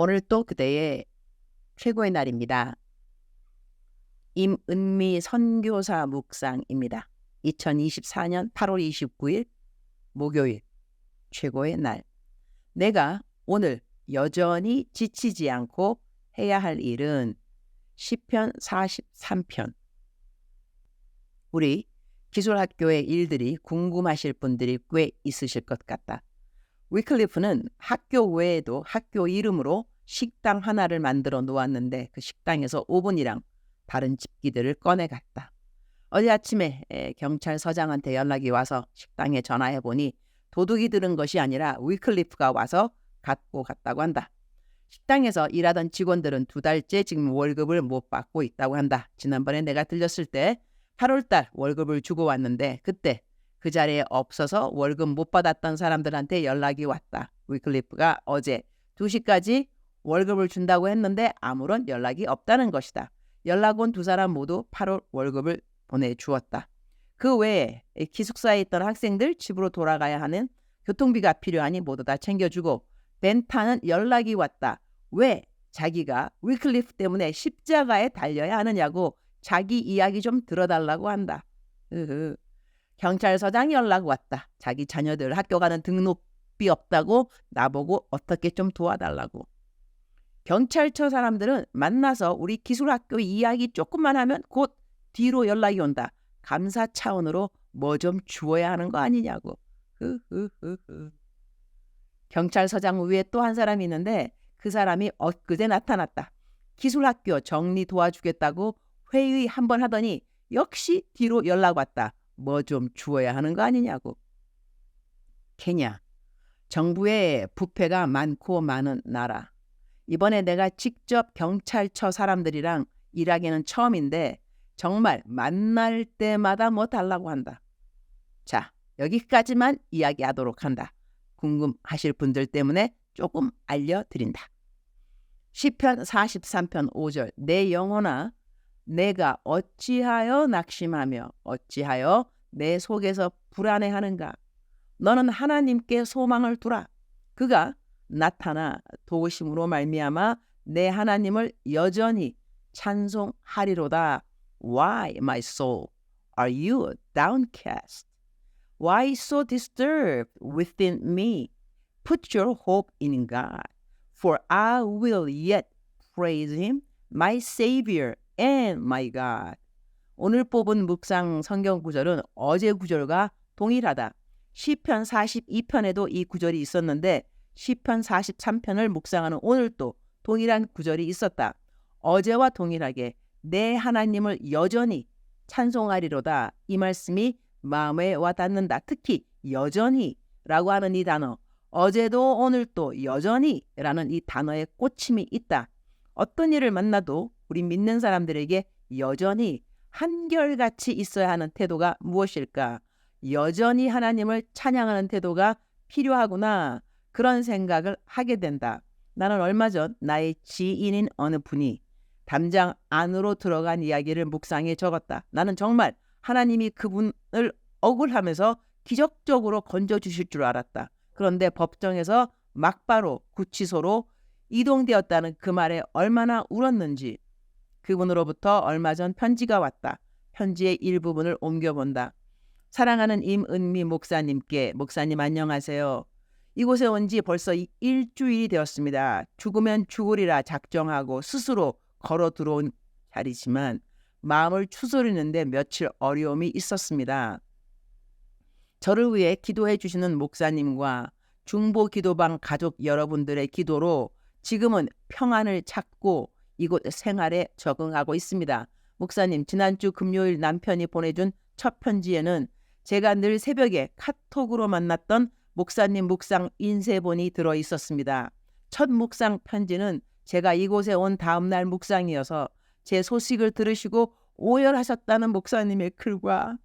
오늘 또 그대의 최고의 날입니다. 임은미 선교사 묵상입니다. 2024년 8월 29일 목요일 최고의 날. 내가 오늘 여전히 지치지 않고 해야 할 일은 시편 43편. 우리 기술학교의 일들이 궁금하실 분들이 꽤 있으실 것 같다. 위클리프는 학교 외에도 학교 이름으로 식당 하나를 만들어 놓았는데 그 식당에서 오븐이랑 다른 집기들을 꺼내갔다. 어제 아침에 경찰서장한테 연락이 와서 식당에 전화해보니 도둑이 들은 것이 아니라 위클리프가 와서 갖고 갔다고 한다. 식당에서 일하던 직원들은 2달째 지금 월급을 못 받고 있다고 한다. 지난번에 내가 들렸을 때 8월달 월급을 주고 왔는데 그때 그 자리에 없어서 월급 못 받았던 사람들한테 연락이 왔다. 위클리프가 어제 2시까지 월급을 준다고 했는데 아무런 연락이 없다는 것이다. 연락 온 2사람 모두 8월 월급을 보내주었다. 그 외에 기숙사에 있던 학생들 집으로 돌아가야 하는 교통비가 필요하니 모두 다 챙겨주고 벤타는 연락이 왔다. 왜 자기가 위클리프 때문에 십자가에 달려야 하느냐고 자기 이야기 좀 들어달라고 한다. 경찰서장 연락 왔다. 자기 자녀들 학교 가는 등록비 없다고 나보고 어떻게 좀 도와달라고. 경찰서 사람들은 만나서 우리 기술학교 이야기 조금만 하면 곧 뒤로 연락이 온다. 감사 차원으로 뭐 좀 주어야 하는 거 아니냐고. 경찰서장 위에 또 한 사람이 있는데 그 사람이 엊그제 나타났다. 기술학교 정리 도와주겠다고 회의 한번 하더니 역시 뒤로 연락 왔다. 뭐 좀 주어야 하는 거 아니냐고. 케냐, 정부의 부패가 많고 많은 나라. 이번에 내가 직접 경찰서 사람들이랑 일하기는 처음인데 정말 만날 때마다 뭐 달라고 한다. 자, 여기까지만 이야기하도록 한다. 궁금하실 분들 때문에 조금 알려드린다. 시편 43편 5절. 내 영혼아 내가 어찌하여 낙심하며 어찌하여 내 속에서 불안해하는가. 너는 하나님께 소망을 두라. 그가 나타나 도우심으로 말미암아 내 하나님을 여전히 찬송하리로다. Why, my soul, are you downcast? Why so disturbed within me? Put your hope in God, for I will yet praise him, my Savior and my God. 오늘 뽑은 묵상 성경 구절은 어제 구절과 동일하다. 시편 42편에도 이 구절이 있었는데 시편 43편을 묵상하는 오늘도 동일한 구절이 있었다. 어제와 동일하게 내 하나님을 여전히 찬송하리로다. 이 말씀이 마음에 와닿는다. 특히 여전히라고 하는 이 단어. 어제도 오늘도 여전히라는 이 단어에 꽂힘이 있다. 어떤 일을 만나도 우리 믿는 사람들에게 여전히 한결같이 있어야 하는 태도가 무엇일까? 여전히 하나님을 찬양하는 태도가 필요하구나. 그런 생각을 하게 된다. 나는 얼마 전 나의 지인인 어느 분이 담장 안으로 들어간 이야기를 묵상에 적었다. 나는 정말 하나님이 그분을 억울하면서 기적적으로 건져주실 줄 알았다. 그런데 법정에서 막바로 구치소로 이동되었다는 그 말에 얼마나 울었는지. 그분으로부터 얼마 전 편지가 왔다. 편지의 일부분을 옮겨본다. 사랑하는 임은미 목사님께, 목사님 안녕하세요. 이곳에 온 지 벌써 일주일이 되었습니다. 죽으면 죽으리라 작정하고 스스로 걸어 들어온 자리지만 마음을 추스리는데 며칠 어려움이 있었습니다. 저를 위해 기도해 주시는 목사님과 중보 기도방 가족 여러분들의 기도로 지금은 평안을 찾고 이곳 생활에 적응하고 있습니다. 목사님, 지난주 금요일 남편이 보내준 첫 편지에는 제가 늘 새벽에 카톡으로 만났던 목사님 묵상 인쇄본이 들어 있었습니다. 첫 묵상 편지는 제가 이곳에 온 다음 날 묵상이어서 제 소식을 들으시고 오열하셨다는 목사님의 글과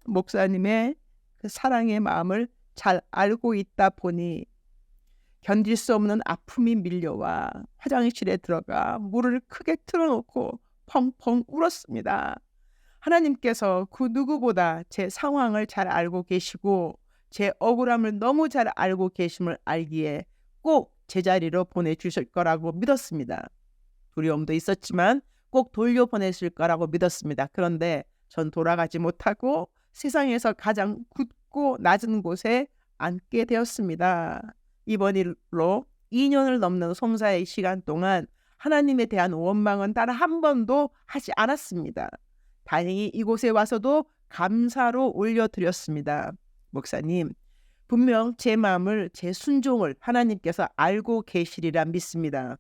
목사님의 그 사랑의 마음을 잘 알고 있다 보니 견딜 수 없는 아픔이 밀려와 화장실에 들어가 물을 크게 틀어놓고 펑펑 울었습니다. 하나님께서 그 누구보다 제 상황을 잘 알고 계시고 제 억울함을 너무 잘 알고 계심을 알기에 꼭 제자리로 보내주실 거라고 믿었습니다. 두려움도 있었지만 꼭 돌려보내실 거라고 믿었습니다. 그런데 전 돌아가지 못하고 세상에서 가장 굳고 낮은 곳에 앉게 되었습니다. 이번 일로 2년을 넘는 송사의 시간 동안 하나님에 대한 원망은 단 한 번도 하지 않았습니다. 다행히 이곳에 와서도 감사로 올려드렸습니다. 목사님, 분명 제 마음을, 제 순종을 하나님께서 알고 계시리라 믿습니다.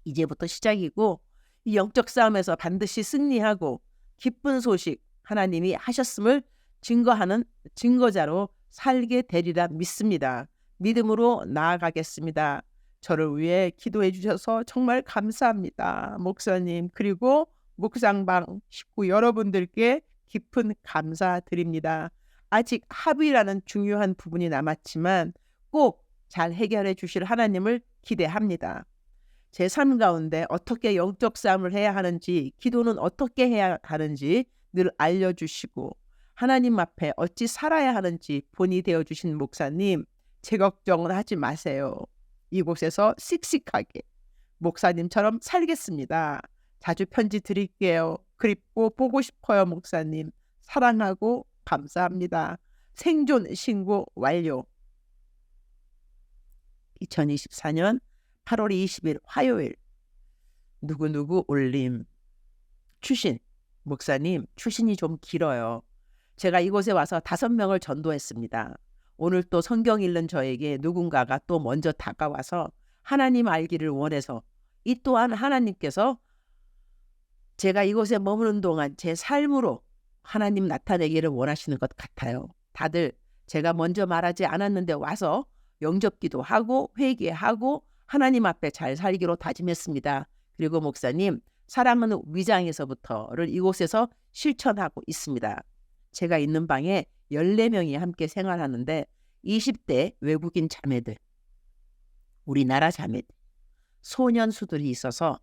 이제부터 시작이고 이 영적 싸움에서 반드시 승리하고 기쁜 소식 하나님이 하셨음을 증거하는 증거자로 살게 되리라 믿습니다. 믿음으로 나아가겠습니다. 저를 위해 기도해 주셔서 정말 감사합니다. 목사님, 그리고 묵상방 식구 여러분들께 깊은 감사드립니다. 아직 합의라는 중요한 부분이 남았지만 꼭 잘 해결해 주실 하나님을 기대합니다. 제 삶 가운데 어떻게 영적 싸움을 해야 하는지, 기도는 어떻게 해야 하는지 늘 알려주시고 하나님 앞에 어찌 살아야 하는지 본이 되어주신 목사님, 제 걱정은 하지 마세요. 이곳에서 씩씩하게 목사님처럼 살겠습니다. 자주 편지 드릴게요. 그립고 보고 싶어요, 목사님. 사랑하고 감사합니다. 생존 신고 완료. 2024년 8월 20일 화요일. 누구누구 올림. 추신. 목사님, 추신이 좀 길어요. 제가 이곳에 와서 5명을 전도했습니다. 오늘 또 성경 읽는 저에게 누군가가 또 먼저 다가와서 하나님 알기를 원해서, 이 또한 하나님께서 제가 이곳에 머무는 동안 제 삶으로 하나님 나타내기를 원하시는 것 같아요. 다들 제가 먼저 말하지 않았는데 와서 영접기도 하고 회개하고 하나님 앞에 잘 살기로 다짐했습니다. 그리고 목사님, 사랑은 위장에서부터를 이곳에서 실천하고 있습니다. 제가 있는 방에 14명이 함께 생활하는데 20대 외국인 자매들, 우리나라 자매들, 소년수들이 있어서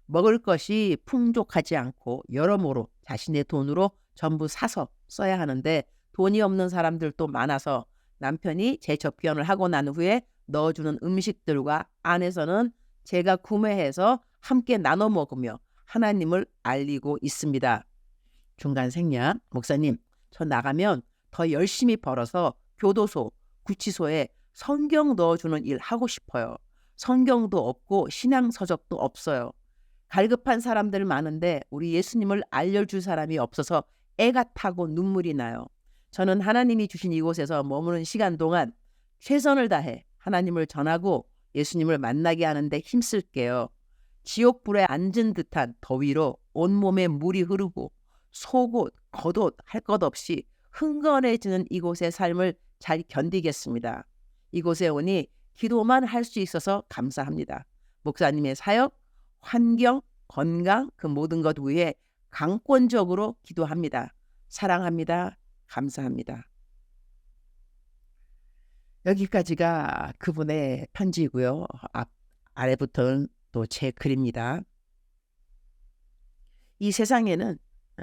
먹을 것이 풍족하지 않고 여러모로 자신의 돈으로 전부 사서 써야 하는데 돈이 없는 사람들도 많아서 남편이 재접견을 하고 난 후에 넣어주는 음식들과 안에서는 제가 구매해서 함께 나눠 먹으며 하나님을 알리고 있습니다. 중간 생략. 목사님, 저 나가면 더 열심히 벌어서 교도소, 구치소에 성경 넣어주는 일 하고 싶어요. 성경도 없고 신앙 서적도 없어요. 갈급한 사람들 많은데 우리 예수님을 알려줄 사람이 없어서 애가 타고 눈물이 나요. 저는 하나님이 주신 이곳에서 머무는 시간 동안 최선을 다해 하나님을 전하고 예수님을 만나게 하는데 힘쓸게요. 지옥불에 앉은 듯한 더위로 온몸에 물이 흐르고 속옷, 겉옷 할 것 없이 흥건해지는 이곳의 삶을 잘 견디겠습니다. 이곳에 오니 기도만 할 수 있어서 감사합니다. 목사님의 사역, 환경, 건강 그 모든 것 위에 강권적으로 기도합니다. 사랑합니다. 감사합니다. 여기까지가 그분의 편지이고요. 아래부터는 또 제 글입니다. 이 세상에는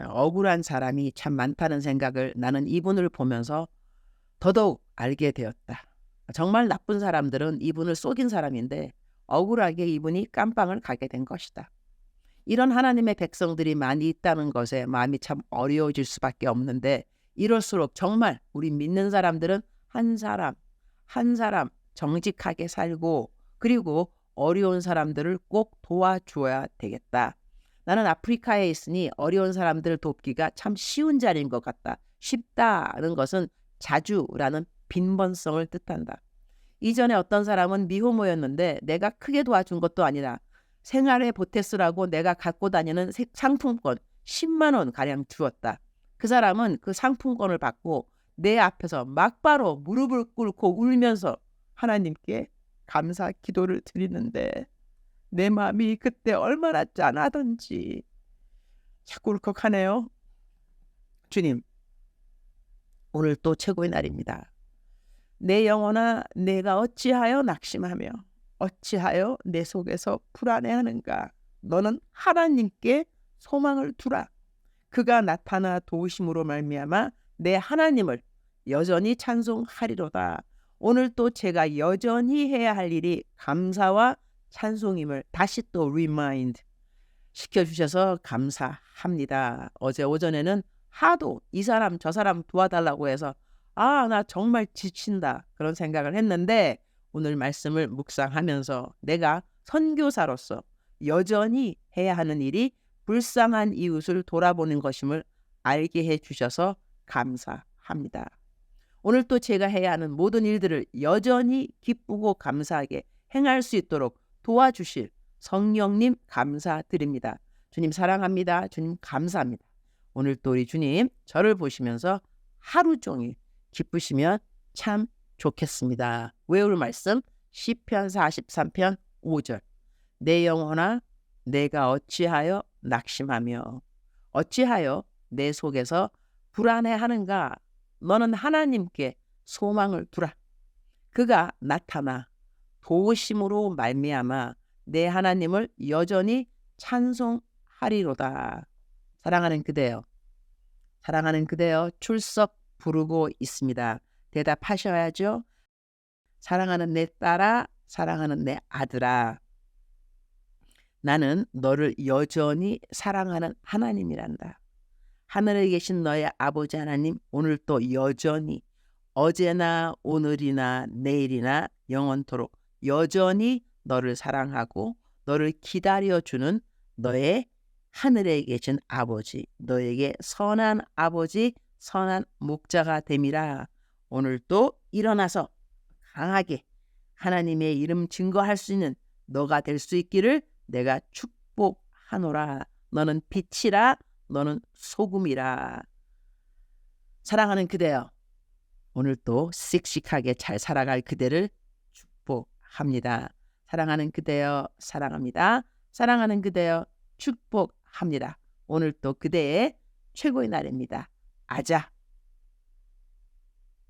억울한 사람이 참 많다는 생각을 나는 이분을 보면서 더더욱 알게 되었다. 정말 나쁜 사람들은 이분을 속인 사람인데 억울하게 이분이 깜빵을 가게 된 것이다. 이런 하나님의 백성들이 많이 있다는 것에 마음이 참 어려워질 수밖에 없는데, 이럴수록 정말 우리 믿는 사람들은 한 사람 한 사람 정직하게 살고 그리고 어려운 사람들을 꼭 도와줘야 되겠다. 나는 아프리카에 있으니 어려운 사람들을 돕기가 참 쉬운 자리인 것 같다. 쉽다는 것은 자주라는 빈번성을 뜻한다. 이전에 어떤 사람은 미혼모였는데 내가 크게 도와준 것도 아니라 생활에 보태쓰라고 내가 갖고 다니는 상품권 10만 원 가량 주었다. 그 사람은 그 상품권을 받고 내 앞에서 막바로 무릎을 꿇고 울면서 하나님께 감사 기도를 드리는데 내 마음이 그때 얼마나 짠하던지 자꾸 울컥하네요. 주님, 오늘 또 최고의 날입니다. 내 영혼아, 내가 어찌하여 낙심하며 어찌하여 내 속에서 불안해하는가. 너는 하나님께 소망을 두라. 그가 나타나 도우심으로 말미암아 내 하나님을 여전히 찬송하리로다. 오늘 또 제가 여전히 해야 할 일이 감사와 찬송임을 다시 또 리마인드 시켜주셔서 감사합니다. 어제 오전에는 하도 이 사람 저 사람 도와달라고 해서 나 정말 지친다 그런 생각을 했는데 오늘 말씀을 묵상하면서 내가 선교사로서 여전히 해야 하는 일이 불쌍한 이웃을 돌아보는 것임을 알게 해주셔서 감사합니다. 오늘 또 제가 해야 하는 모든 일들을 여전히 기쁘고 감사하게 행할 수 있도록 도와주실 성령님 감사드립니다. 주님 사랑합니다. 주님 감사합니다. 오늘 또 우리 주님 저를 보시면서 하루 종일 기쁘시면 참 좋겠습니다. 외울 말씀 시편 43편 5절 내 영혼아 내가 어찌하여 낙심하며 어찌하여 내 속에서 불안해하는가 너는 하나님께 소망을 두라. 그가 나타나 도우심으로 말미암아 내 하나님을 여전히 찬송하리로다. 사랑하는 그대여, 사랑하는 그대여 출석 부르고 있습니다. 대답하셔야죠. 사랑하는 내 딸아, 사랑하는 내 아들아, 나는 너를 여전히 사랑하는 하나님이란다. 하늘에 계신 너의 아버지 하나님 오늘 또 여전히 어제나 오늘이나 내일이나 영원토록 여전히 너를 사랑하고 너를 기다려주는 너의 하늘에 계신 아버지, 너에게 선한 아버지, 선한 목자가 됨이라. 오늘 또 일어나서 강하게 하나님의 이름 증거할 수 있는 너가 될 수 있기를 내가 축복하노라. 너는 빛이라, 너는 소금이라. 사랑하는 그대여, 오늘 또 씩씩하게 잘 살아갈 그대를 축복합니다. 사랑하는 그대여, 사랑합니다. 사랑하는 그대여, 축복합니다. 오늘 또 그대의 최고의 날입니다. 아자.